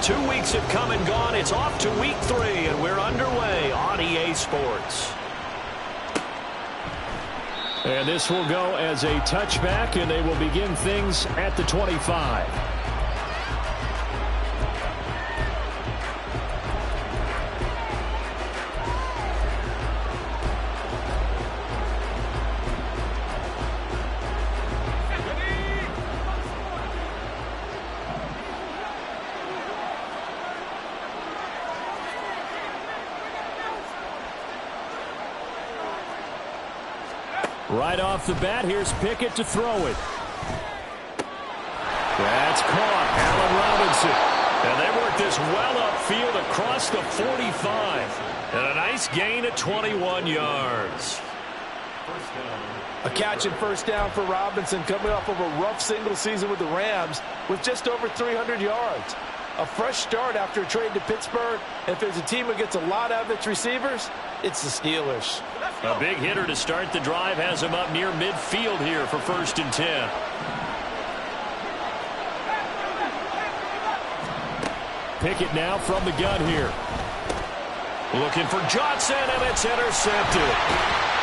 2 weeks have come and gone. It's off to week 3, and we're underway on EA Sports. And this will go as a touchback, and they will begin things at the 25. Right off the bat, here's Pickett to throw it. That's caught. Allen Robinson. And they work this well upfield across the 45. And a nice gain at 21 yards. A catch and first down for Robinson, coming off of a rough single season with the Rams with just over 300 yards. A fresh start after a trade to Pittsburgh. And if there's a team that gets a lot out of its receivers, it's the Steelers. A big hitter to start the drive has him up near midfield here for 1st and 10. Pickett now from the gun here. Looking for Johnson, and it's intercepted.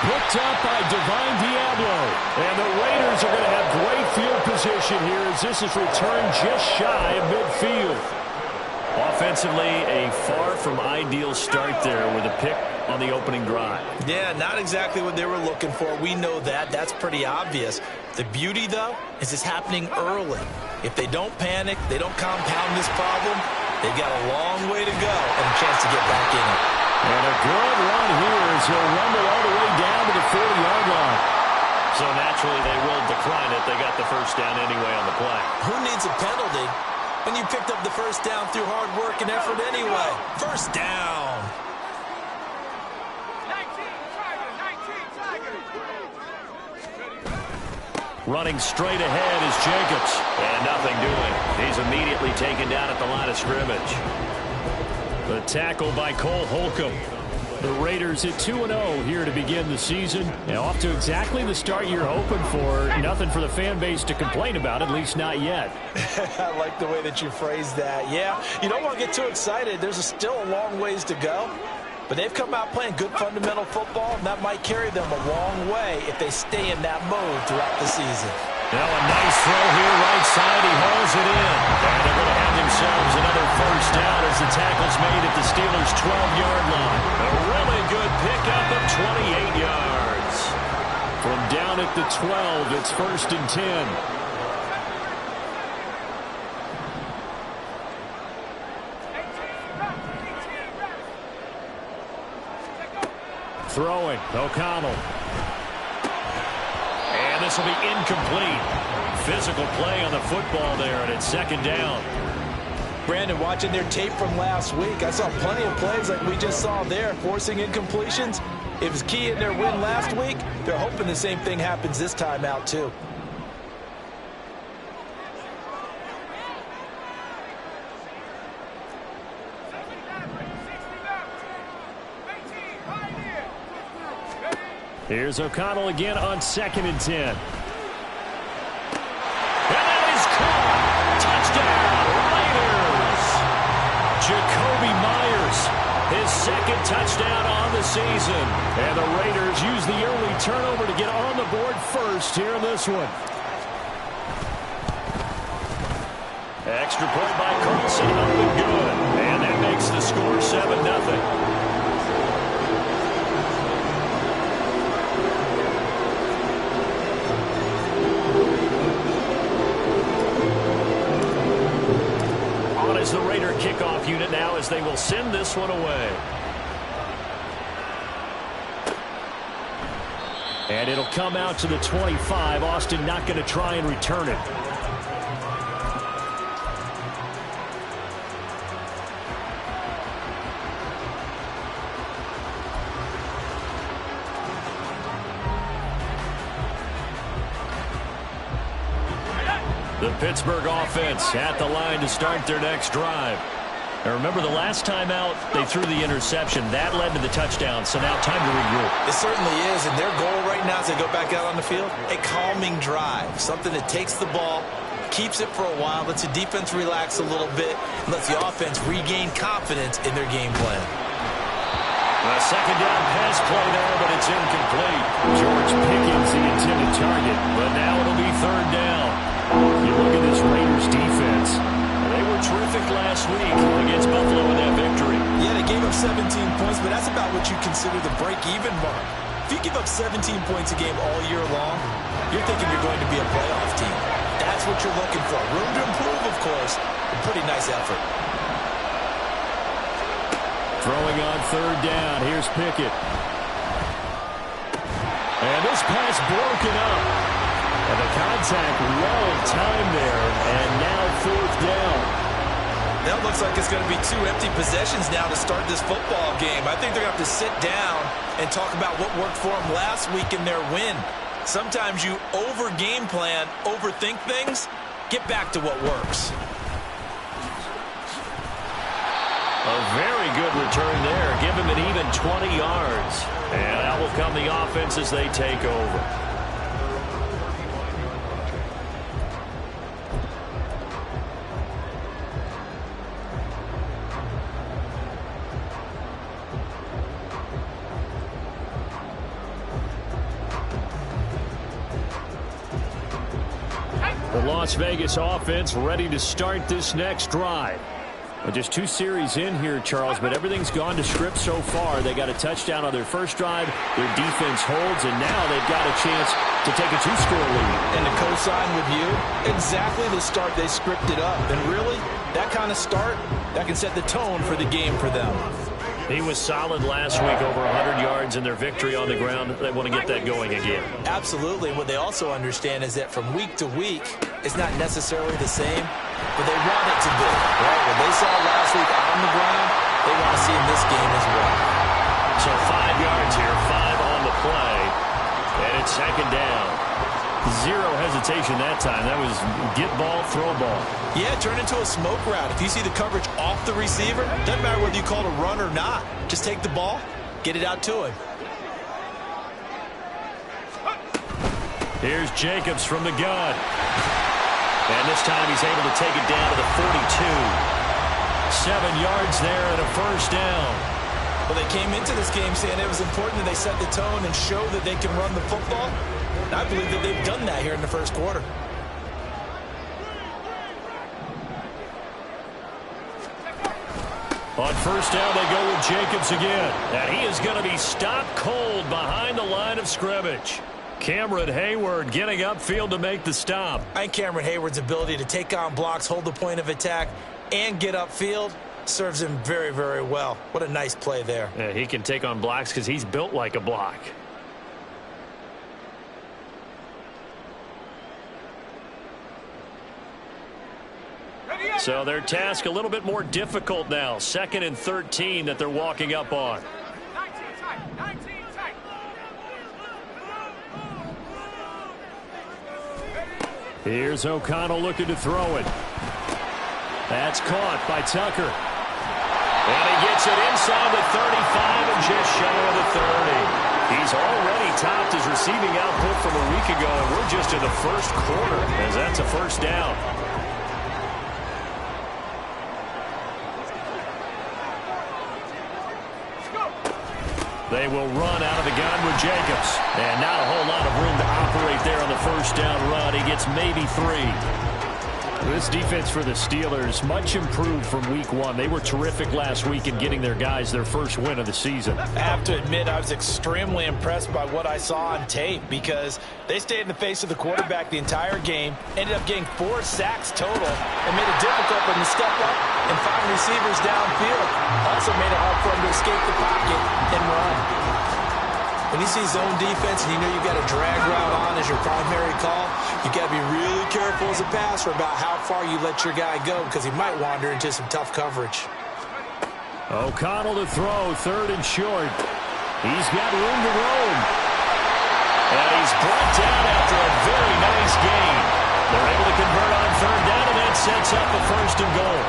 Picked up by Divine Diablo. And the Raiders are going to have great field position here as this is returned just shy of midfield. Offensively, a far from ideal start there with a pick on the opening drive. Yeah, not exactly what they were looking for. We know that. That's pretty obvious. The beauty, though, is it's happening early. If they don't panic, they don't compound this problem, they've got a long way to go and a chance to get back in it. And a good run here as he'll rumble all the way down to the 40-yard line. So naturally they will decline it. They got the first down anyway on the play. Who needs a penalty when you picked up the first down through hard work and effort anyway? First down. Running straight ahead is Jacobs. And nothing doing. He's immediately taken down at the line of scrimmage. The tackle by Cole Holcomb. The Raiders at 2-0 here to begin the season. And off to exactly the start you're hoping for. Nothing for the fan base to complain about, at least not yet. I like the way that you phrased that. Yeah, you don't want to get too excited. There's still a long ways to go. But they've come out playing good fundamental football, and that might carry them a long way if they stay in that mode throughout the season. Now a nice throw here, right side. He hauls it in. And they're going to have themselves another first down as the tackle's made at the Steelers' 12-yard line. A really good pickup of 28 yards. From down at the 12, it's 1st and 10. Throwing, O'Connell. And this will be incomplete. Physical play on the football there, and it's 2nd down. Brandon, watching their tape from last week, I saw plenty of plays like we just saw there, forcing incompletions. It was key in their win last week. They're hoping the same thing happens this time out, too. Here's O'Connell again on 2nd and 10. And that is caught. Touchdown, Raiders. Jakobi Meyers, his 2nd touchdown on the season. And the Raiders use the early turnover to get on the board first here in this one. Extra point by Carlson, up and good. And that makes the score 7-0. Is the Raider kickoff unit now as they will send this one away. And it'll come out to the 25. Austin not going to try and return it. The Pittsburgh offense at the line to start their next drive. And remember, the last time out, they threw the interception. That led to the touchdown, so now time to regroup. It certainly is, and their goal right now as they go back out on the field, a calming drive, something that takes the ball, keeps it for a while, lets the defense relax a little bit, and lets the offense regain confidence in their game plan. A second down pass play there, but it's incomplete. George Pickens, the intended target, but now it'll be third down. You look at this Raiders defense. They were terrific last week against Buffalo in that victory. Yeah, they gave up 17 points, but that's about what you consider the break-even mark. If you give up 17 points a game all year long, you're thinking you're going to be a playoff team. That's what you're looking for. Room to improve, of course. A pretty nice effort. Throwing on third down. Here's Pickett. And this pass broken up. And the contact well timed there. And now fourth down. That looks like it's going to be 2 empty possessions now to start this football game. I think they're going to have to sit down and talk about what worked for them last week in their win. Sometimes you over-game plan, overthink things. Get back to what works. A very good return there. Give him an even 20 yards. And that will come the offense as they take over. The Las Vegas offense ready to start this next drive. Well, just 2 series in here, Charles, but everything's gone to script so far. They got a touchdown on their first drive. Their defense holds, and now they've got a chance to take a 2-score lead. And to co-sign with you, exactly the start they scripted up. And really, that kind of start, that can set the tone for the game for them. He was solid last week, over 100 yards in their victory on the ground. They want to get that going again. Absolutely. What they also understand is that from week to week, it's not necessarily the same, but they want it to be. Right? What they saw last week on the ground, they want to see in this game as well. So 5 yards here, 5 on the play, and it's second down. 0 hesitation that time. That was get ball, throw ball. Yeah, turn into a smoke route. If you see the coverage off the receiver, doesn't matter whether you call it a run or not. Just take the ball, get it out to him. Here's Jacobs from the gun. And this time he's able to take it down to the 42. 7 yards there and a first down. Well, they came into this game saying it was important that they set the tone and show that they can run the football. And I believe that they've done that here in the first quarter. On first down, they go with Jacobs again. And he is going to be stopped cold behind the line of scrimmage. Cameron Hayward getting upfield to make the stop. I think Cameron Hayward's ability to take on blocks, hold the point of attack, and get upfield serves him very, very well. What a nice play there. Yeah, he can take on blocks because he's built like a block. So their task a little bit more difficult now. 2nd and 13 that they're walking up on. Here's O'Connell looking to throw it. That's caught by Tucker. And he gets it inside the 35 and just shy of the 30. He's already topped his receiving output from a week ago, and we're just in the first quarter as that's a first down. They will run out of the gun with Jacobs. And not a whole lot of room to operate there on the first down run. He gets maybe 3. This defense for the Steelers, much improved from week 1. They were terrific last week in getting their guys their first win of the season. I have to admit, I was extremely impressed by what I saw on tape because they stayed in the face of the quarterback the entire game, ended up getting 4 sacks total, and made it difficult for them to step up and find receivers downfield. Also made it hard for them to escape the pocket and run. When you see zone defense and you know you've got a drag route on as your primary call, you got to be really careful as a passer about how far you let your guy go because he might wander into some tough coverage. O'Connell to throw, 3rd and short. He's got room to roam. And he's brought down after a very nice gain. They're able to convert on 3rd down, and that sets up a 1st and goal.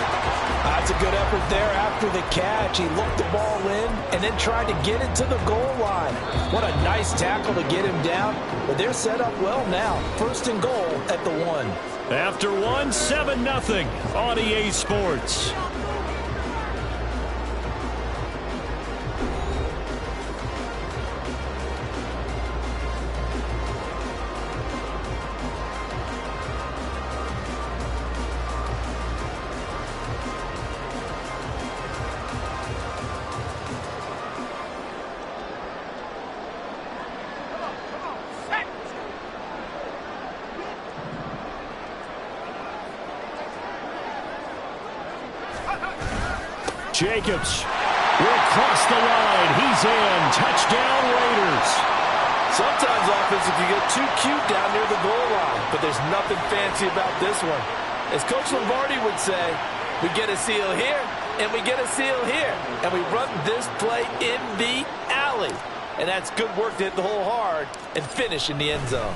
That's a good effort there after the catch. He looked the ball in and then tried to get it to the goal line. What a nice tackle to get him down. But they're set up well now. First and goal at the 1. After 1, 7-0 on EA Sports. Jacobs will cross the line. He's in. Touchdown, Raiders. Sometimes offensive can get too cute down near the goal line, but there's nothing fancy about this one. As Coach Lombardi would say, we get a seal here, and we get a seal here, and we run this play in the alley. And that's good work to hit the hole hard and finish in the end zone.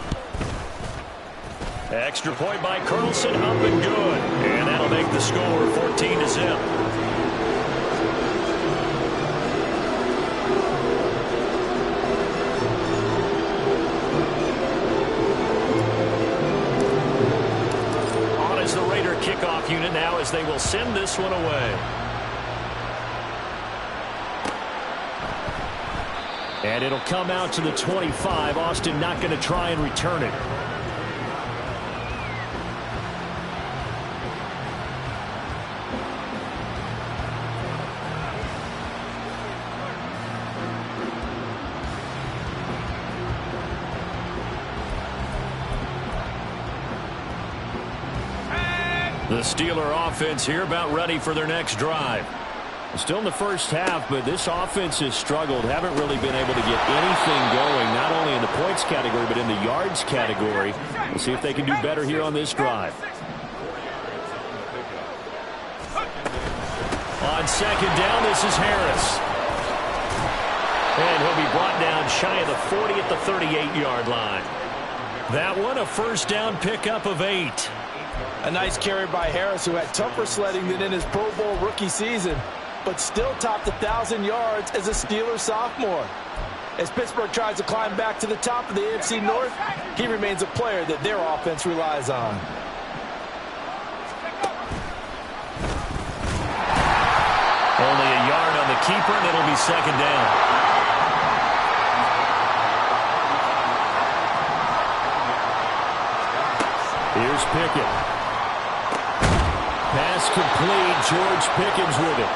Extra point by Carlson, up and good. And that'll make the score 14-0. The Raider kickoff unit now as they will send this one away. And it'll come out to the 25. Austin not going to try and return it. The Steeler offense here about ready for their next drive. Still in the first half, but this offense has struggled. Haven't really been able to get anything going, not only in the points category, but in the yards category. We'll see if they can do better here on this drive. On second down, this is Harris. And he'll be brought down shy of the 40 at the 38-yard line. That one, a first down pickup of 8. A nice carry by Harris, who had tougher sledding than in his Pro Bowl rookie season, but still topped 1,000 yards as a Steeler sophomore. As Pittsburgh tries to climb back to the top of the AFC North, he remains a player that their offense relies on. Only a yard on the keeper, and it'll be second down. Here's Pickett. Pass complete. George Pickens with it.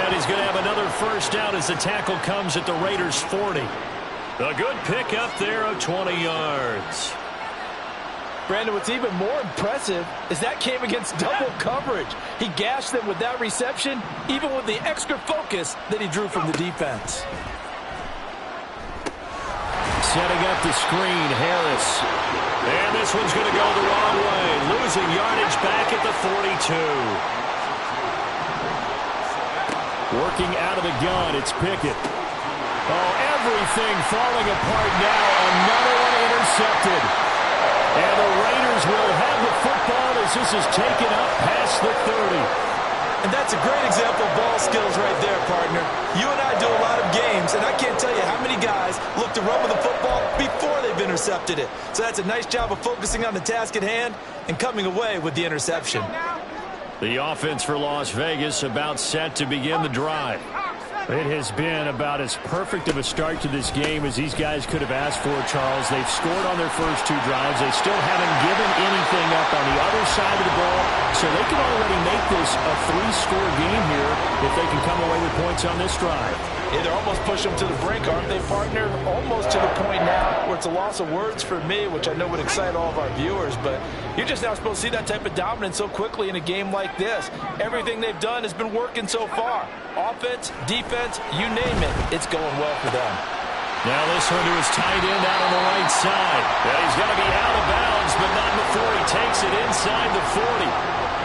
And he's going to have another first down as the tackle comes at the Raiders' 40. A good pickup there of 20 yards. Brandon, what's even more impressive is that came against double coverage. He gashed them with that reception, even with the extra focus that he drew from the defense. Setting up the screen, Harris. And this one's going to go the wrong way. Losing yardage back at the 42. Working out of the gun, it's Pickett. Oh, everything falling apart now. Another one intercepted. And the Raiders will have the football as this is taken up past the 30. And that's a great example of ball skills right there, partner. You and I do a lot of games, and I can't tell you how many guys look to run with the football before they've intercepted it. So that's a nice job of focusing on the task at hand and coming away with the interception. The offense for Las Vegas about set to begin the drive. It has been about as perfect of a start to this game as these guys could have asked for, Charles. They've scored on their first 2 drives. They still haven't given anything up on the other side of the ball, so they can already make this a 3-score game here if they can come away with points on this drive. Yeah, they're almost pushing them to the brink, aren't they, partner? Almost to the point now where it's a loss of words for me, which I know would excite all of our viewers, but you're just now supposed to see that type of dominance so quickly in a game like this. Everything they've done has been working so far. Offense, defense, you name it, it's going well for them. Now this one to his tight end out on the right side. And he's going to be out of bounds, but not before he takes it inside the 40.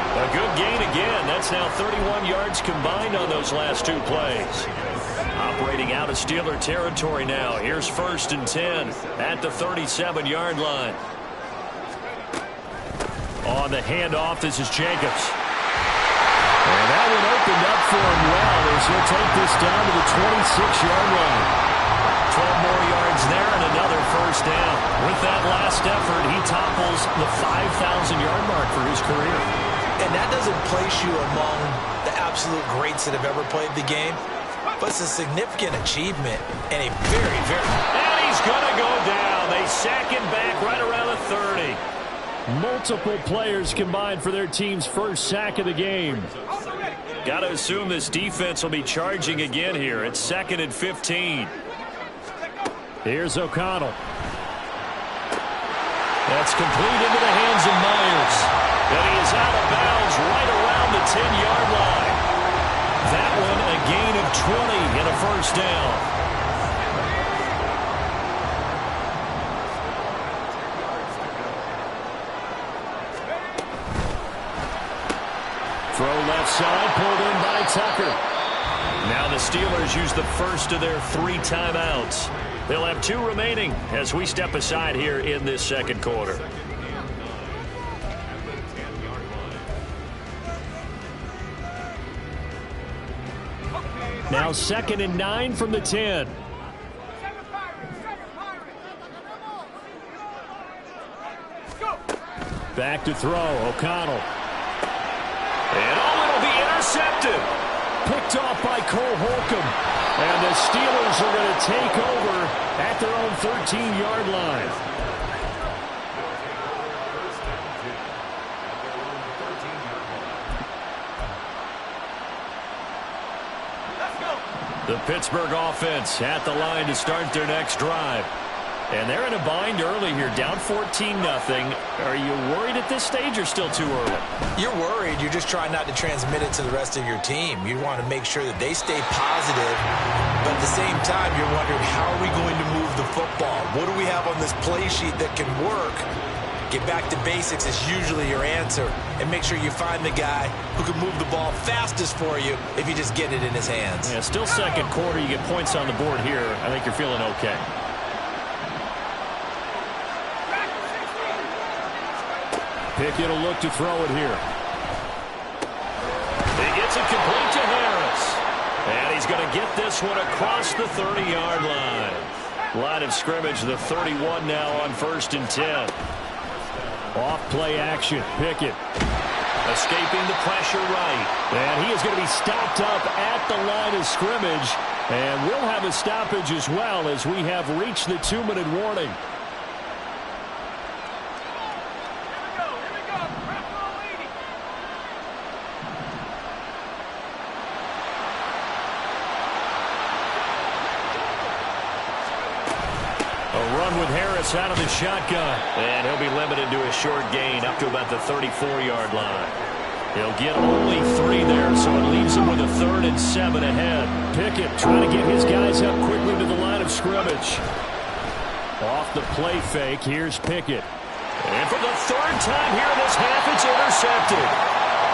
A good gain again. That's now 31 yards combined on those last 2 plays. Operating out of Steeler territory now. Here's 1st and 10 at the 37-yard line. On the handoff, this is Jacobs. And that one for him well as he'll take this down to the 26-yard line. 12 more yards there and another first down. With that last effort, he topples the 5,000-yard mark for his career. And that doesn't place you among the absolute greats that have ever played the game, but it's a significant achievement and a very, very... And he's going to go down. They sack him back right around the 30. Multiple players combined for their team's first sack of the game. Got to assume this defense will be charging again here. It's 2nd and 15. Here's O'Connell. That's complete into the hands of Myers. And he is out of bounds right around the 10-yard line. That one a gain of 20 and a first down. Throw left side, pulled in by Tucker. Now the Steelers use the first of their 3 timeouts. They'll have 2 remaining as we step aside here in this second quarter. Now 2nd and 9 from the 10. Back to throw, O'Connell. And it'll be intercepted. Picked off by Cole Holcomb. And the Steelers are going to take over at their own 13-yard line. The Pittsburgh offense at the line to start their next drive. And they're in a bind early here, down 14-0. Are you worried at this stage or still too early? You're worried. You're just trying not to transmit it to the rest of your team. You want to make sure that they stay positive, but at the same time, you're wondering, how are we going to move the football? What do we have on this play sheet that can work? Get back to basics is usually your answer, and make sure you find the guy who can move the ball fastest for you if you just get it in his hands. Yeah, still second quarter. You get points on the board here. I think you're feeling okay. Pickett will look to throw it here. He gets it complete to Harris. And he's going to get this one across the 30-yard line. Line of scrimmage, the 31 now on 1st and 10. Off play action, Pickett. Escaping the pressure right. And he is going to be stopped up at the line of scrimmage. And we'll have a stoppage as well as we have reached the 2-minute warning. With Harris out of the shotgun. And he'll be limited to a short gain up to about the 34-yard line. He'll get only 3 there, so it leaves him with a 3rd and 7 ahead. Pickett trying to get his guys up quickly to the line of scrimmage. Off the play fake, here's Pickett. And for the 3rd time here in this half, it's intercepted.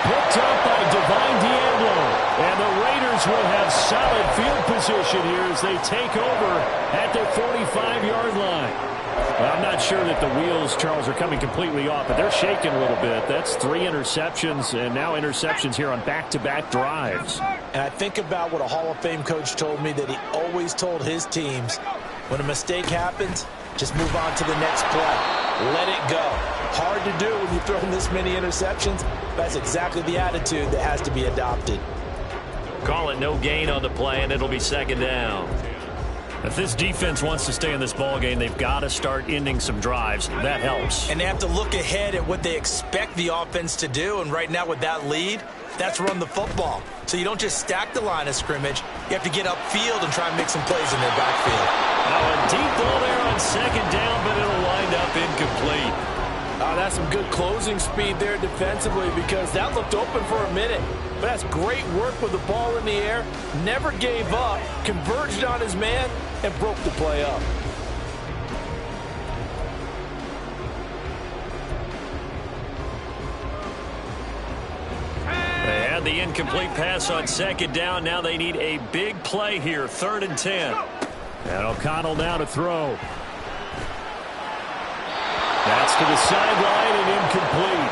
Picked up by Divine Diablo. And the Raiders will have solid field position here as they take over at their 45-yard line. Well, I'm not sure that the wheels, Charles, are coming completely off, but they're shaking a little bit. That's 3 interceptions, and now interceptions here on back-to-back drives. And I think about what a Hall of Fame coach told me that he always told his teams, when a mistake happens, just move on to the next play. Let it go. Hard to do when you throw this many interceptions. That's exactly the attitude that has to be adopted. Call it no gain on the play, and it'll be 2nd down. If this defense wants to stay in this ballgame, they've got to start ending some drives. That helps. And they have to look ahead at what they expect the offense to do. And right now with that lead, that's run the football. So you don't just stack the line of scrimmage. You have to get upfield and try and make some plays in their backfield. Now a deep ball there on 2nd down, but it'll wind up incomplete. That's some good closing speed there defensively, because that looked open for a minute. But that's great work with the ball in the air. Never gave up, converged on his man, and broke the play up. They had the incomplete pass on 2nd down. Now they need a big play here, 3rd and 10. And O'Connell now to throw. That's to the sideline and incomplete.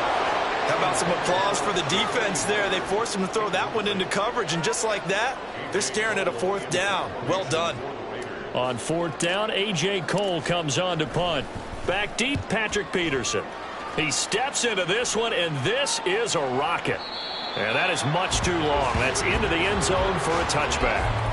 How about some applause for the defense there? They forced him to throw that one into coverage, and just like that, they're staring at a 4th down. Well done. On 4th down, A.J. Cole comes on to punt. Back deep, Patrick Peterson. He steps into this one, and this is a rocket. And that is much too long. That's into the end zone for a touchback.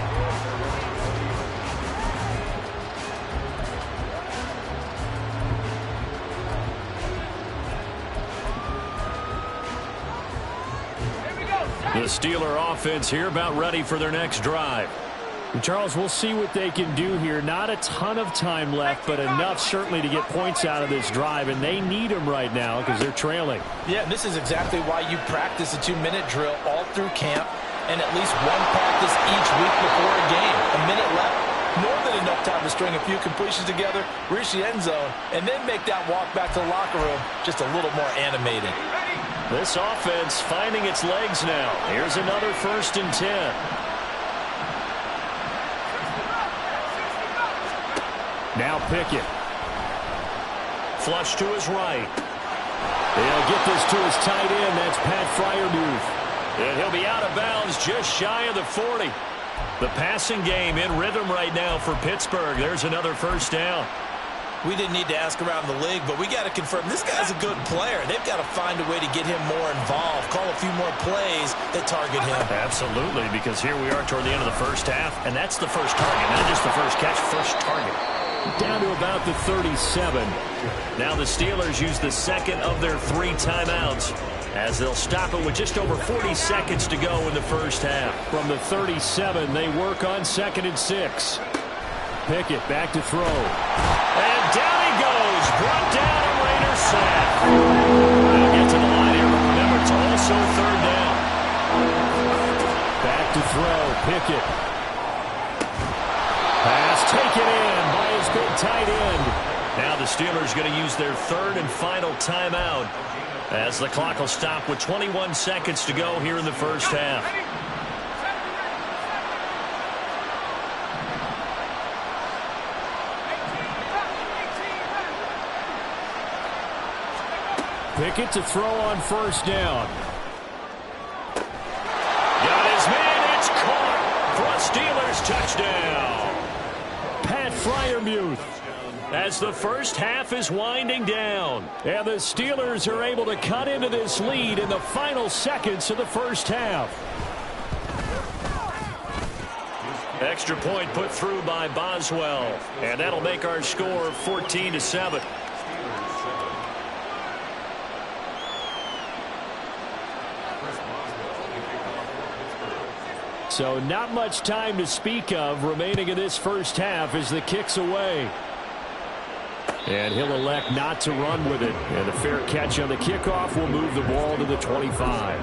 The Steeler offense here about ready for their next drive. Charles, we'll see what they can do here. Not a ton of time left, but enough certainly to get points out of this drive, and they need them right now because they're trailing. Yeah, this is exactly why you practice a 2-minute drill all through camp and at least one practice each week before a game. A minute left, more than enough time to string a few completions together, reach the end zone, and then make that walk back to the locker room just a little more animated. This offense finding its legs now. Here's another 1st and 10. Now Pickett. Flush to his right. They'll get this to his tight end. That's Pat Freiermuth. And he'll be out of bounds just shy of the 40. The passing game in rhythm right now for Pittsburgh. There's another 1st down. We didn't need to ask around the league, but we got to confirm this guy's a good player. They've got to find a way to get him more involved, call a few more plays that target him. Absolutely, because here we are toward the end of the first half, and that's the first target, not just the first catch, first target. Down to about the 37. Now the Steelers use the second of their 3 timeouts as they'll stop it with just over 40 seconds to go in the first half. From the 37, they work on 2nd and 6. Pickett back to throw. And down he goes. Brought down a Raider sack. They'll get to the line here, but remember, it's also 3rd down. Back to throw. Pickett. Pass taken in by his big tight end. Now the Steelers going to use their 3rd and final timeout as the clock will stop with 21 seconds to go here in the first half. Pickett to throw on 1st down. Got his man. It's caught for a Steelers touchdown. Pat Freiermuth. As the first half is winding down. And the Steelers are able to cut into this lead in the final seconds of the first half. Extra point put through by Boswell. And that'll make our score 14-7. So not much time to speak of remaining in this first half as the kick's away. And he'll elect not to run with it. And a fair catch on the kickoff will move the ball to the 25.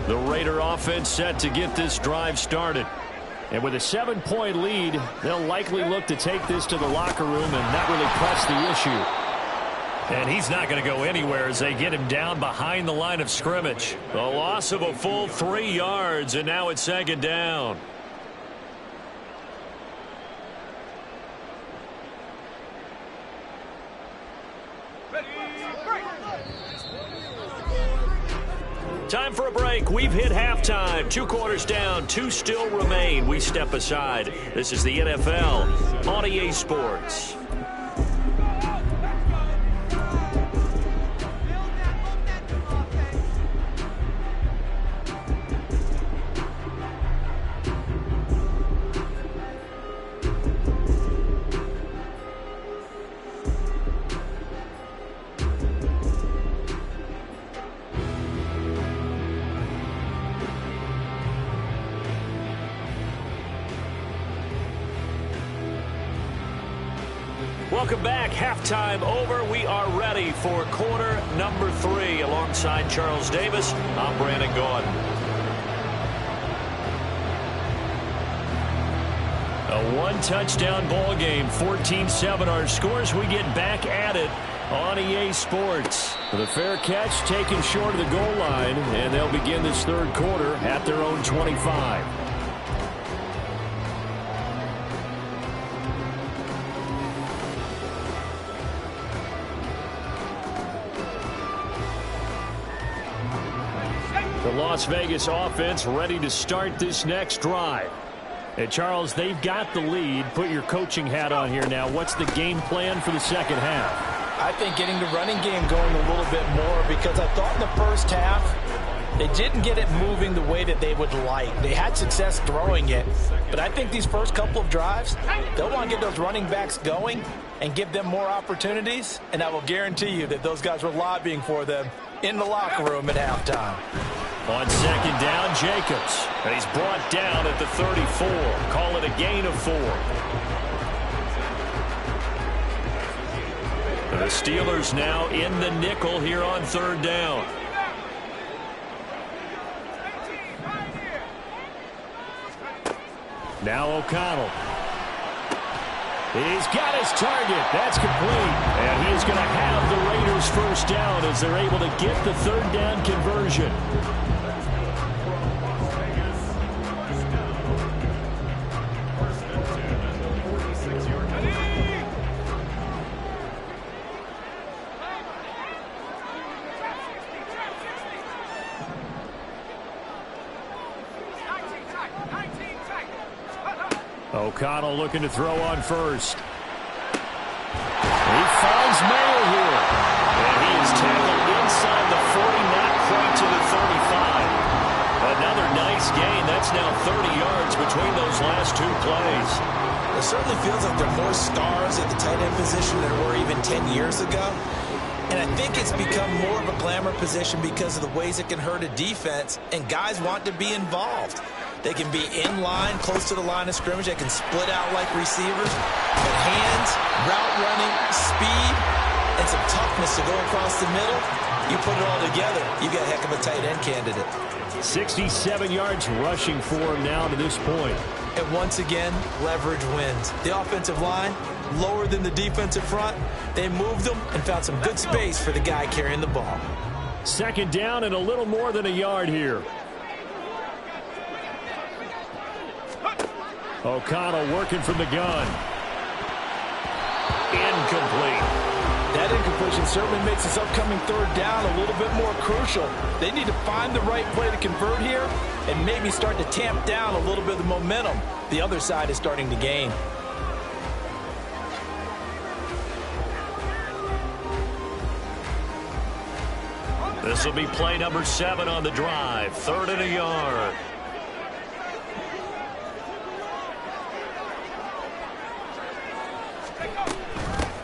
The Raider offense set to get this drive started. And with a 7-point lead, they'll likely look to take this to the locker room and not really press the issue. And he's not going to go anywhere as they get him down behind the line of scrimmage. A loss of a full 3 yards, and now it's 2nd down. Time for a break. We've hit halftime. 2 quarters down. 2 still remain. We step aside. This is the NFL on EA Sports. Welcome back. Halftime over. We are ready for quarter number 3. Alongside Charles Davis, I'm Brandon Gaudin. A 1-touchdown ball game, 14-7 our scores. We get back at it on EA Sports. The fair catch taken short of the goal line, and they'll begin this third quarter at their own 25. Las Vegas offense ready to start this next drive. And Charles, they've got the lead. Put your coaching hat on here now. What's the game plan for the second half? I think getting the running game going a little bit more, because I thought in the first half they didn't get it moving the way that they would like. They had success throwing it, but I think these first couple of drives, they'll want to get those running backs going and give them more opportunities, and I will guarantee you that those guys were lobbying for them in the locker room at halftime. On second down, Jacobs. And he's brought down at the 34. Call it a gain of 4. The Steelers now in the nickel here on third down. Now O'Connell. He's got his target. That's complete. And he's going to have the Raiders first down as they're able to get the third down conversion. O'Connell looking to throw on first. He finds Mayer here. And he is tackled inside the 40, not quite to the 35. Another nice gain. That's now 30 yards between those last two plays. It certainly feels like there are more stars at the tight end position than there were even 10 years ago. And I think it's become more of a glamour position because of the ways it can hurt a defense, and guys want to be involved. They can be in line, close to the line of scrimmage. They can split out like receivers. But hands, route running, speed, and some toughness to go across the middle, you put it all together, you got a heck of a tight end candidate. 67 yards rushing for him now to this point. And once again, leverage wins. The offensive line, lower than the defensive front. They moved them and found some good space for the guy carrying the ball. Second down and a little more than a yard here. O'Connell working from the gun. Incomplete. That incompletion certainly makes this upcoming third down a little bit more crucial. They need to find the right play to convert here and maybe start to tamp down a little bit of the momentum the other side is starting to gain. This will be play number 7 on the drive. 3rd and a yard.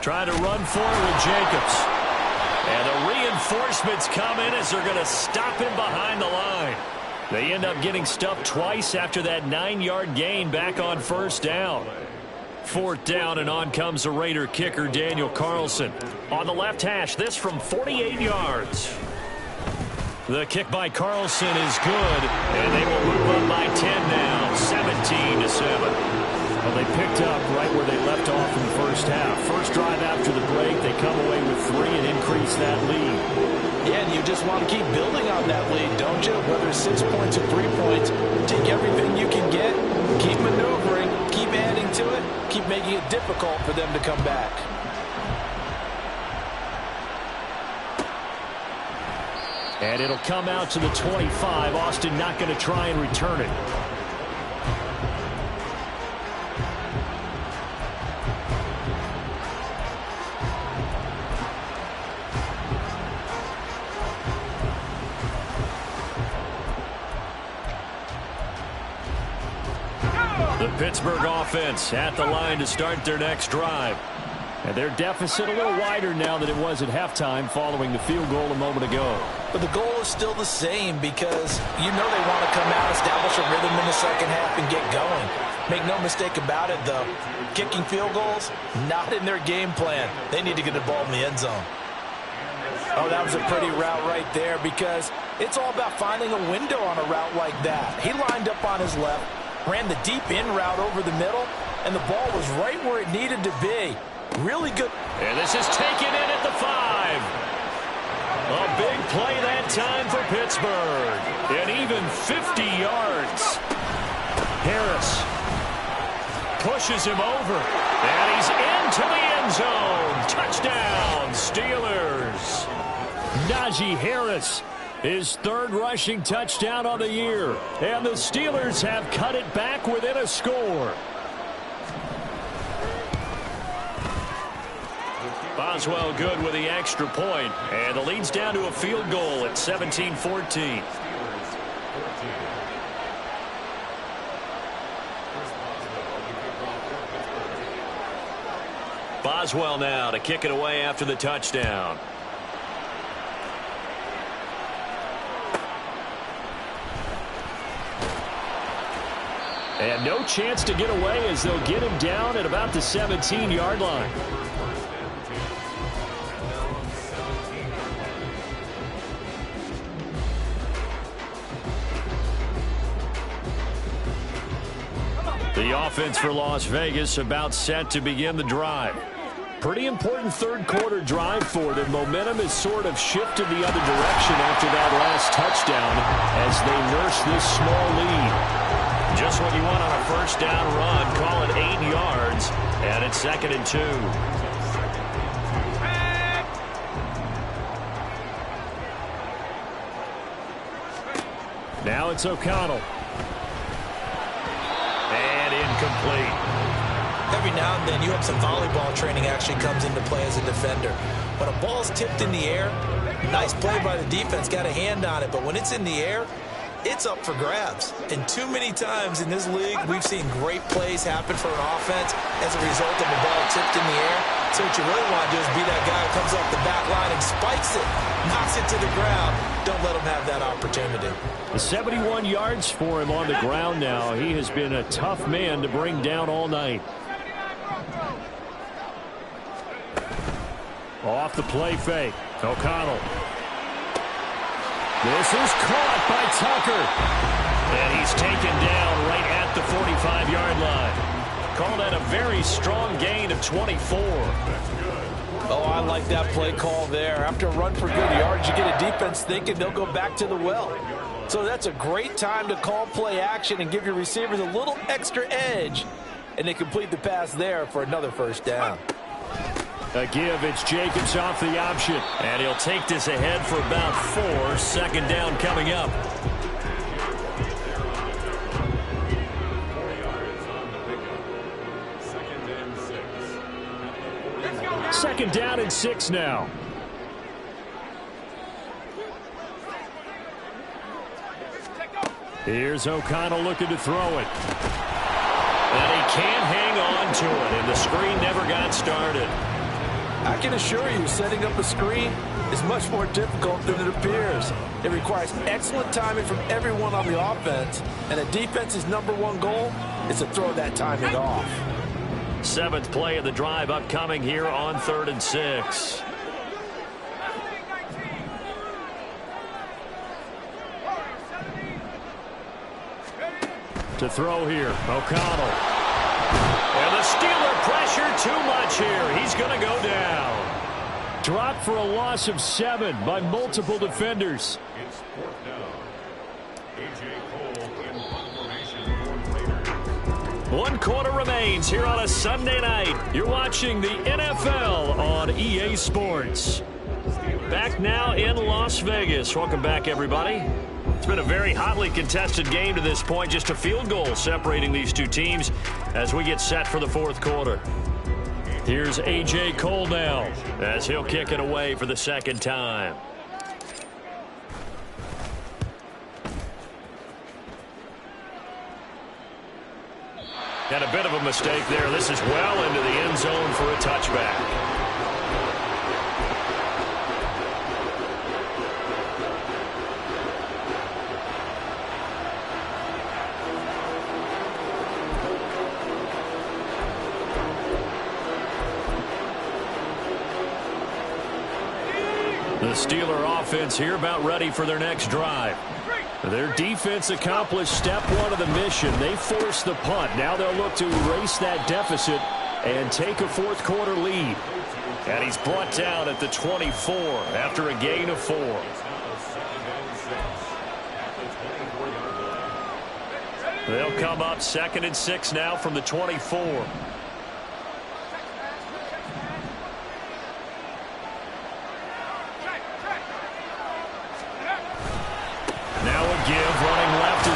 Trying to run forward with Jacobs. And the reinforcements come in as they're going to stop him behind the line. They end up getting stuffed twice after that 9-yard gain back on first down. 4th down, and on comes the Raider kicker, Daniel Carlson. On the left hash, this from 48 yards. The kick by Carlson is good, and they will move up by 10 now, 17-7. Well, they picked up right where they left off in the first half. First drive after the break, they come away with 3 and increase that lead. Yeah, and you just want to keep building on that lead, don't you? Whether it's 6 points or 3 points, take everything you can get, keep maneuvering, keep adding to it, keep making it difficult for them to come back. And it'll come out to the 25. Austin not going to try and return it. The Pittsburgh offense at the line to start their next drive. And their deficit a little wider now than it was at halftime following the field goal a moment ago. But the goal is still the same because you know they want to come out, establish a rhythm in the second half, and get going. Make no mistake about it, though. Kicking field goals, not in their game plan. They need to get the ball in the end zone. Oh, that was a pretty route right there because it's all about finding a window on a route like that. He lined up on his left, ran the deep in route over the middle, and the ball was right where it needed to be. Really good. And this is taken in at the 5. A big play that time for Pittsburgh. And even 50 yards. Harris pushes him over. And he's into the end zone. Touchdown, Steelers. Najee Harris His third rushing touchdown on the year. And the Steelers have cut it back within a score. Boswell good with the extra point, and the lead's down to a field goal at 17-14. Boswell now to kick it away after the touchdown. And no chance to get away as they'll get him down at about the 17-yard line. The offense for Las Vegas about set to begin the drive. Pretty important third quarter drive for them. Momentum has sort of shifted the other direction after that last touchdown as they nurse this small lead. Just what you want on a first down run. Call it 8 yards, and it's 2nd and 2. Now it's O'Connell. And incomplete. Every now and then you have some volleyball training actually comes into play as a defender. When a ball's tipped in the air, nice play by the defense, got a hand on it, but when it's in the air, it's up for grabs. And too many times in this league, we've seen great plays happen for an offense as a result of a ball tipped in the air. So what you really want to do is be that guy who comes off the back line and spikes it, knocks it to the ground. Don't let him have that opportunity. 71 yards for him on the ground now. He has been a tough man to bring down all night. Off the play fake. O'Connell. This is caught by Tucker. And he's taken down right at the 45-yard line. Call that a very strong gain of 24. Oh, I like that play call there. After a run for good yards, you get a defense thinking they'll go back to the well. So that's a great time to call play action and give your receivers a little extra edge. And they complete the pass there for another first down. A give, it's Jacobs off the option. And he'll take this ahead for about 4. 2nd down coming up. Second down and 6 now. Here's O'Connell looking to throw it. And he can't hang on to it, and the screen never got started. I can assure you, setting up a screen is much more difficult than it appears. It requires excellent timing from everyone on the offense, and a defense's #1 goal is to throw that timing off. 7th play of the drive upcoming here on 3rd and 6. To throw here, O'Connell. And the Steeler pressure too much here. He's going to go down. Dropped for a loss of 7 by multiple defenders. It's 4th down. A.J. Cole in formation. 1 quarter remains here on a Sunday night. You're watching the NFL on EA Sports. Back now in Las Vegas. Welcome back, everybody. It's been a very hotly contested game to this point. Just a field goal separating these two teams as we get set for the 4th quarter. Here's A.J. Cole now as he'll kick it away for the 2nd time. And a bit of a mistake there. This is well into the end zone for a touchback. The Steeler offense here about ready for their next drive. Their defense accomplished step 1 of the mission. They forced the punt. Now they'll look to erase that deficit and take a 4th quarter lead. And he's brought down at the 24 after a gain of 4. They'll come up 2nd and 6 now from the 24.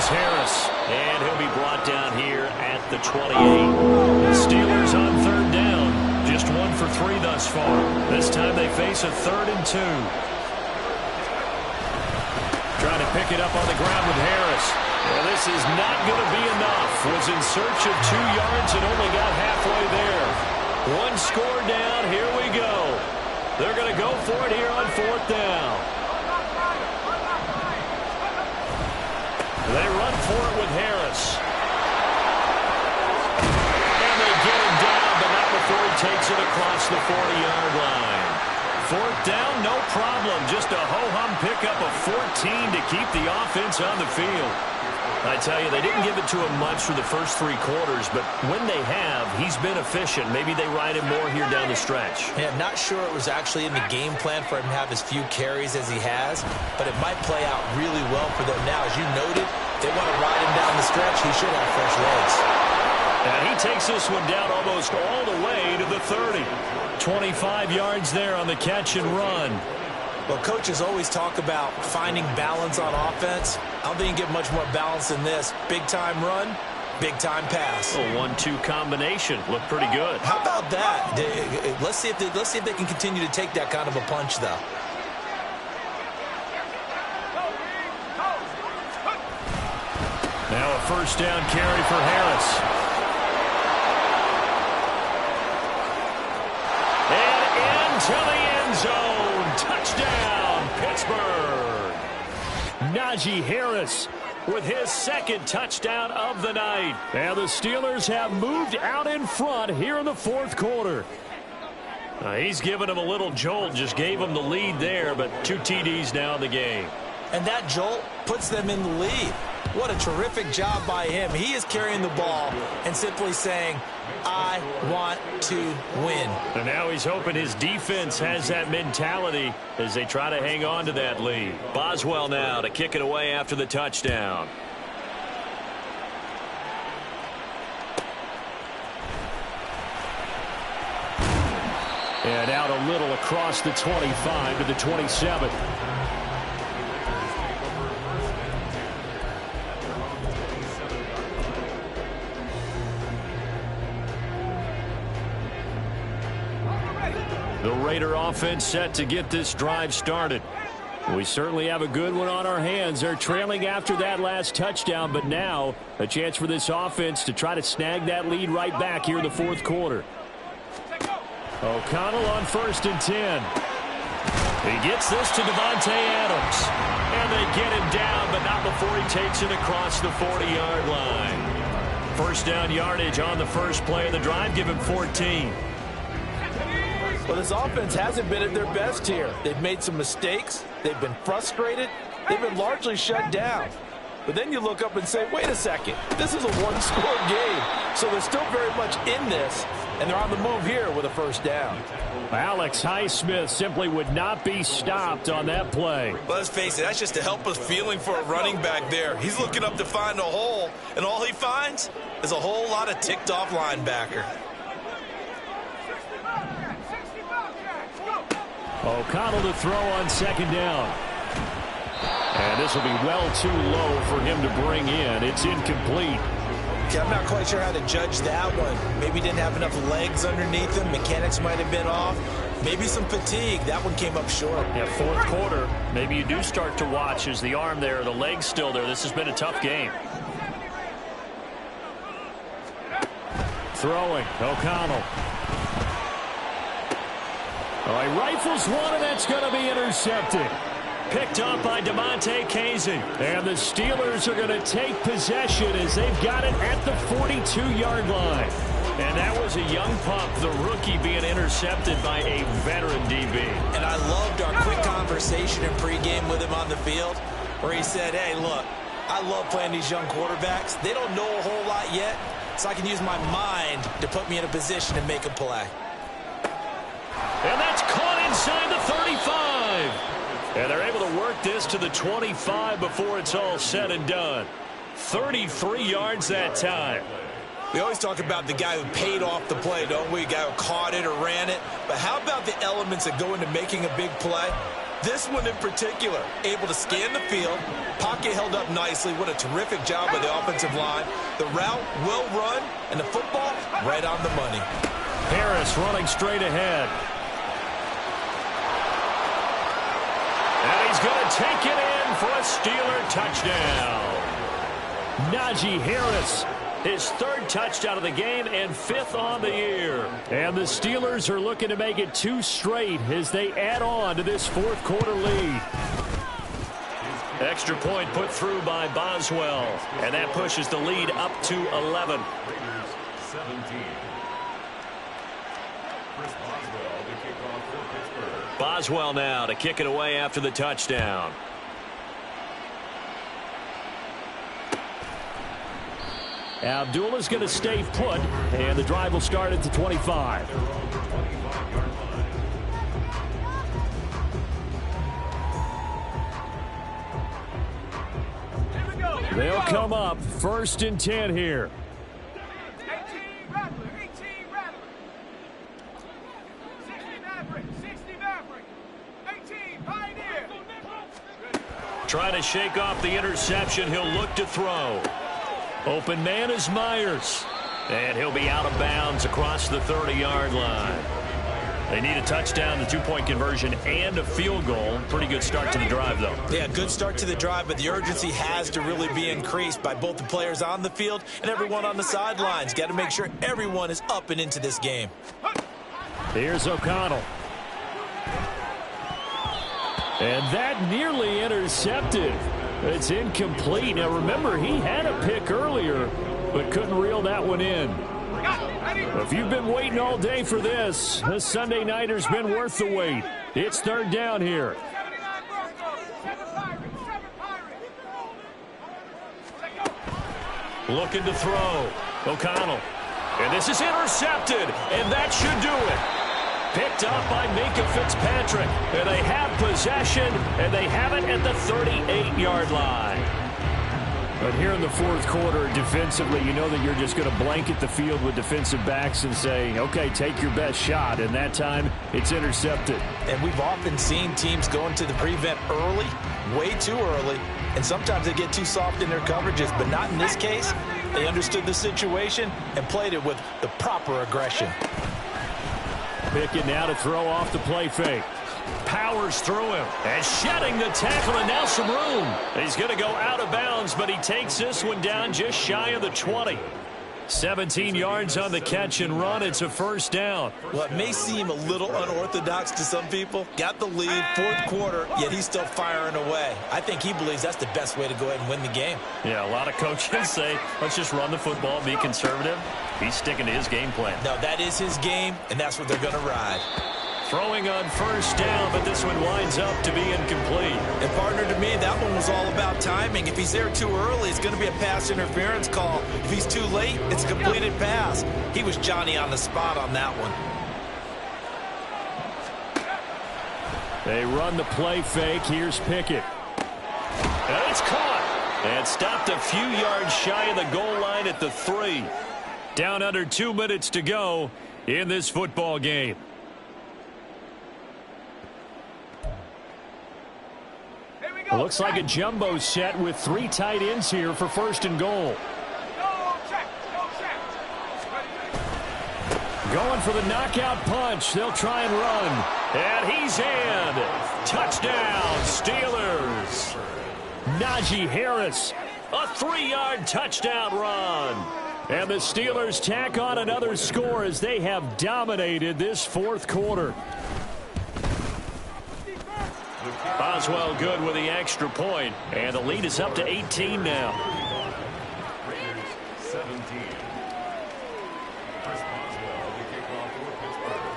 Harris. And he'll be brought down here at the 28. The Steelers on third down. Just 1 for 3 thus far. This time they face a 3rd and 2. Trying to pick it up on the ground with Harris. Well, this is not going to be enough. Was in search of 2 yards and only got halfway there. 1 score down. Here we go. They're going to go for it here on 4th down. They run for it with Harris. And they get him down, but not before he takes it across the 40-yard line. 4th down, no problem. Just a ho-hum pickup of 14 to keep the offense on the field. I tell you, they didn't give it to him much for the first 3 quarters, but when they have, he's been efficient. Maybe they ride him more here down the stretch. Yeah, not sure it was actually in the game plan for him to have as few carries as he has, but it might play out really well for them now. As you noted, they want to ride him down the stretch. He should have fresh legs. And he takes this one down almost all the way to the 30. 25 yards there on the catch and run. Well, coaches always talk about finding balance on offense. I don't think you get much more balance than this. Big-time run, big-time pass. A 1-2 combination. Looked pretty good. How about that? Let's see if they can continue to take that kind of a punch, though. Now a 1st down carry for Harris. And into the end zone. Touchdown, Pittsburgh. Najee Harris with his 2nd touchdown of the night. And the Steelers have moved out in front here in the 4th quarter. He's given him a little jolt, just gave him the lead there, but 2 TDs now in the game. And that jolt puts them in the lead. What a terrific job by him. He is carrying the ball and simply saying, I want to win. And now he's hoping his defense has that mentality as they try to hang on to that lead. Boswell now to kick it away after the touchdown. And out a little across the 25 to the 27. The Raider offense set to get this drive started. We certainly have a good one on our hands. They're trailing after that last touchdown, but now a chance for this offense to try to snag that lead right back here in the 4th quarter. O'Connell on 1st and 10. He gets this to Davante Adams. And they get him down, but not before he takes it across the 40-yard line. 1st down yardage on the first play of the drive. Give him 14. Well, this offense hasn't been at their best here. They've made some mistakes. They've been frustrated. They've been largely shut down. But then you look up and say, wait a second, this is a 1-score game. So they're still very much in this, and they're on the move here with a 1st down. Alex Highsmith simply would not be stopped on that play. Well, let's face it, that's just a helpless feeling for a running back there. He's looking up to find a hole, and all he finds is a whole lot of ticked-off linebacker. O'Connell to throw on 2nd down. And this will be well too low for him to bring in. It's incomplete. Okay, I'm not quite sure how to judge that one. Maybe didn't have enough legs underneath him. Mechanics might have been off. Maybe some fatigue. That one came up short. Yeah, 4th quarter. Maybe you do start to watch as the arm there, the leg's still there. This has been a tough game. Throwing, O'Connell. Oh, he rifles one, and that's going to be intercepted. Picked up by DeMonte Casey. And the Steelers are going to take possession as they've got it at the 42-yard line. And that was a young pup, the rookie, being intercepted by a veteran DB. And I loved our quick conversation in pregame with him on the field where he said, hey, look, I love playing these young quarterbacks. They don't know a whole lot yet, so I can use my mind to put me in a position to make a play. And that's caught inside the 35. And they're able to work this to the 25 before it's all said and done. 33 yards that time. We always talk about the guy who paid off the play, don't we? The guy who caught it or ran it. But how about the elements that go into making a big play? This one in particular, able to scan the field, pocket held up nicely. What a terrific job by the offensive line. The route well run, and the football right on the money. Harris running straight ahead. And he's going to take it in for a Steeler touchdown. Najee Harris, his third touchdown of the game and fifth on the year. And the Steelers are looking to make it 2 straight as they add on to this fourth quarter lead. Extra point put through by Boswell, and that pushes the lead up to 11. Raiders 17. Chris Boswell to kick off for Pittsburgh. Boswell now to kick it away after the touchdown. Abdullah's going to stay put, and the drive will start at the 25. They'll come up 1st and 10 here. 18 Rattler, 18 Rattler. 60 Maverick, 60 Maverick. 18 Pioneer. Trying to shake off the interception. He'll look to throw. Open man is Myers. And he'll be out of bounds across the 30-yard line. They need a touchdown, the 2-point conversion, and a field goal. Pretty good start to the drive, though. Yeah, good start to the drive, but the urgency has to really be increased by both the players on the field and everyone on the sidelines. Got to make sure everyone is up and into this game. Here's O'Connell. And that nearly intercepted. It's incomplete. Now, remember, he had a pick earlier, but couldn't reel that one in. If you've been waiting all day for this, the Sunday nighter's been worth the wait. It's 3rd down here. 79 Broncos, 7 Pirates, 7 Pirates. Looking to throw. O'Connell. And this is intercepted, and that should do it. Picked up by Minkah Fitzpatrick. And they have possession, and they have it at the 38-yard line. But here in the fourth quarter, defensively, you know that you're just going to blanket the field with defensive backs and say, okay, take your best shot. And that time, it's intercepted. And we've often seen teams go into the prevent early, way too early, and sometimes they get too soft in their coverages. But not in this case. They understood the situation and played it with the proper aggression. Pickett now to throw off the play fake. Powers through him and shedding the tackle, and now some room. He's going to go out of bounds, but he takes this one down just shy of the 20. 17 yards on the catch and run. It's a 1st down. Well, it may seem a little unorthodox to some people. Got the lead, fourth quarter, yet he's still firing away. I think he believes that's the best way to go ahead and win the game. Yeah, a lot of coaches say, let's just run the football, be conservative. He's sticking to his game plan. No, that is his game, and that's what they're going to ride. Throwing on 1st down, but this one winds up to be incomplete. And partner, to me, that one was all about timing. If he's there too early, it's going to be a pass interference call. If he's too late, it's a completed pass. He was Johnny on the spot on that one. They run the play fake. Here's Pickett. And it's caught. And stopped a few yards shy of the goal line at the 3. Down under 2 minutes to go in this football game. Looks like a jumbo set with 3 tight ends here for 1st and goal. Going for the knockout punch. They'll try and run. And he's in. Touchdown, Steelers. Najee Harris. A 3-yard touchdown run. And the Steelers tack on another score as they have dominated this fourth quarter. Boswell good with the extra point, and the lead is up to 18 now. Raiders 17. Chris Boswell to kick off for Pittsburgh.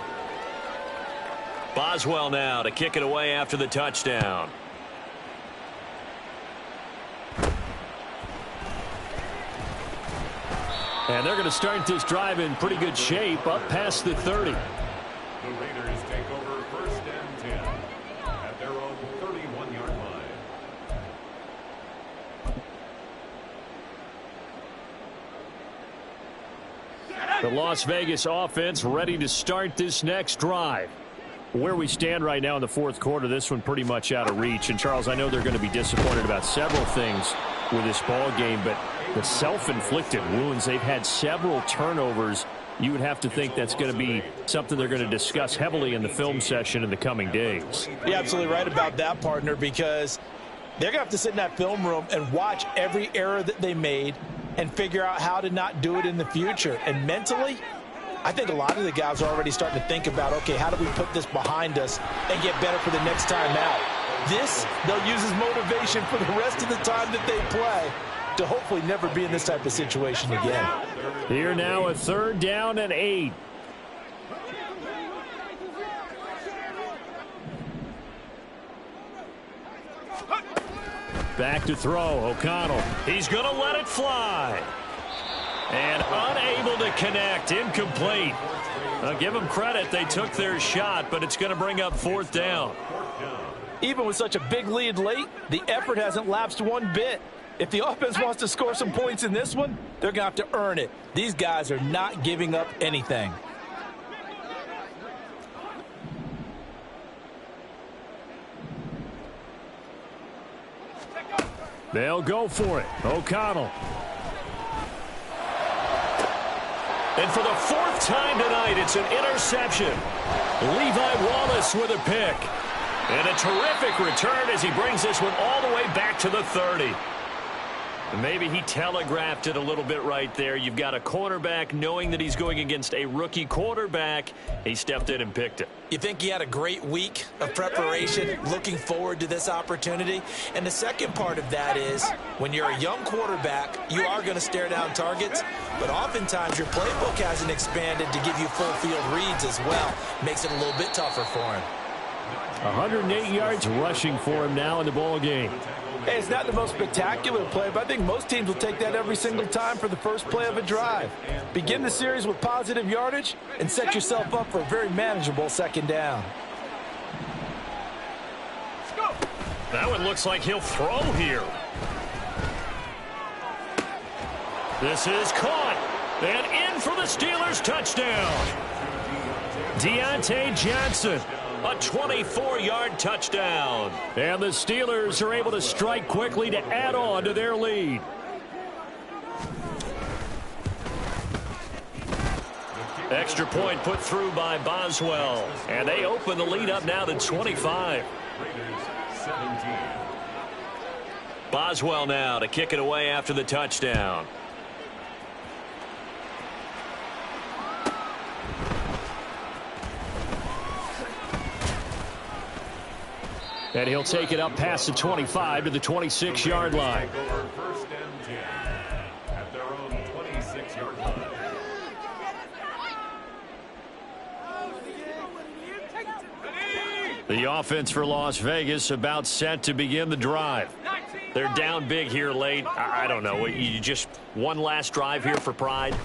Boswell now to kick it away after the touchdown. And they're going to start this drive in pretty good shape up past the 30. The Raiders take over 1st and 10 at their own 31-yard line. The Las Vegas offense ready to start this next drive. Where we stand right now in the fourth quarter, this one pretty much out of reach. And, Charles, I know they're going to be disappointed about several things with this ball game, but the self-inflicted wounds, they've had several turnovers. You would have to think that's going to be something they're going to discuss heavily in the film session in the coming days. You're absolutely right about that, partner, because they're going to have to sit in that film room and watch every error that they made and figure out how to not do it in the future. And mentally, I think a lot of the guys are already starting to think about, okay, how do we put this behind us and get better for the next time out? This, they'll use as motivation for the rest of the time that they play to hopefully never be in this type of situation again. Here now, a 3rd down and 8. Back to throw, O'Connell. He's going to let it fly. And unable to connect, incomplete. I'll give them credit, they took their shot, but it's going to bring up 4th down. Even with such a big lead late, the effort hasn't lapsed one bit. If the offense wants to score some points in this one, they're going to have to earn it. These guys are not giving up anything. They'll go for it. O'Connell. And for the 4th time tonight, it's an interception. Levi Wallace with a pick. And a terrific return as he brings this one all the way back to the 30. And maybe he telegraphed it a little bit right there. You've got a cornerback knowing that he's going against a rookie quarterback. He stepped in and picked it. You think he had a great week of preparation, looking forward to this opportunity? And the second part of that is, when you're a young quarterback, you are going to stare down targets, but oftentimes your playbook hasn't expanded to give you full field reads as well. Makes it a little bit tougher for him. 108 yards rushing for him now in the ball game. Hey, it's not the most spectacular play, but I think most teams will take that every single time for the first play of a drive. Begin the series with positive yardage and set yourself up for a very manageable 2nd down. That one looks like he'll throw here. This is caught. And in for the Steelers touchdown. Deontay Johnson. A 24-yard touchdown. And the Steelers are able to strike quickly to add on to their lead. Extra point put through by Boswell. And they open the lead up now to 25. Boswell now to kick it away after the touchdown. And he'll take it up past the 25 to the 26-yard line. First and 10 at their own 26-yard line. The offense for Las Vegas about set to begin the drive. They're down big here late. I don't know. You just one last drive here for pride.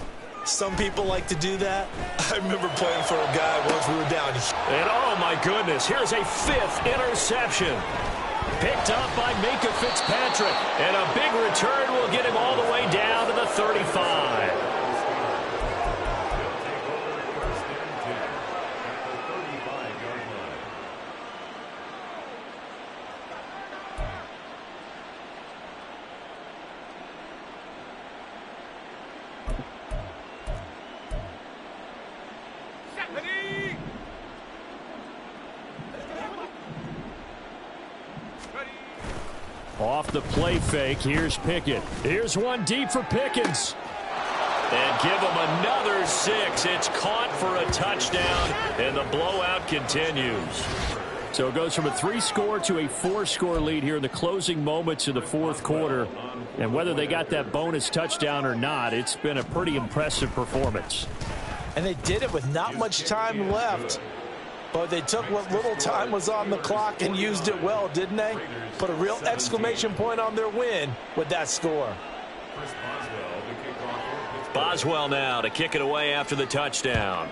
Some people like to do that. I remember playing for a guy once we were down. And oh my goodness, here's a 5th interception. Picked up by Minkah Fitzpatrick. And a big return will get him all the way down to the 35. Off the play fake, here's Pickett. Here's one deep for Pickens. And give him another 6. It's caught for a touchdown, and the blowout continues. So it goes from a 3-score to a 4-score lead here in the closing moments of the fourth quarter. And whether they got that bonus touchdown or not, it's been a pretty impressive performance. And they did it with not much time left. But they took what little time was on the clock and used it well, didn't they? Put a real exclamation point on their win with that score. Boswell now to kick it away after the touchdown.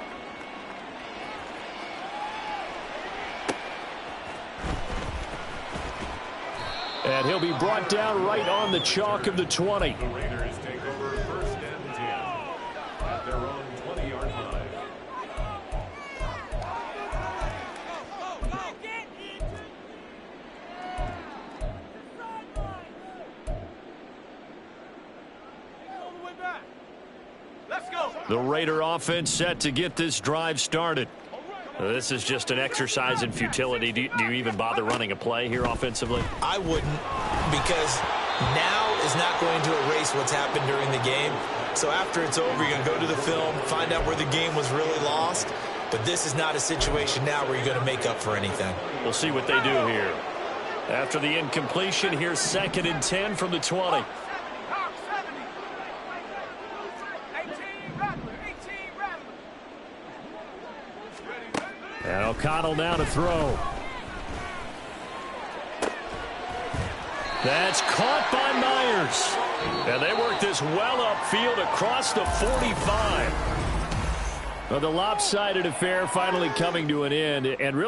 And he'll be brought down right on the chalk of the 20. The Raiders take over first and 10 at their own 20-yard line. The Raider offense set to get this drive started. This is just an exercise in futility. Do you even bother running a play here offensively? I wouldn't, because now is not going to erase what's happened during the game. So after it's over, you're going to go to the film, find out where the game was really lost. But this is not a situation now where you're going to make up for anything. We'll see what they do here. After the incompletion, here's 2nd and 10 from the 20. And O'Connell now to throw. That's caught by Myers. And they work this well upfield across the 45. Well, the lopsided affair finally coming to an end, and really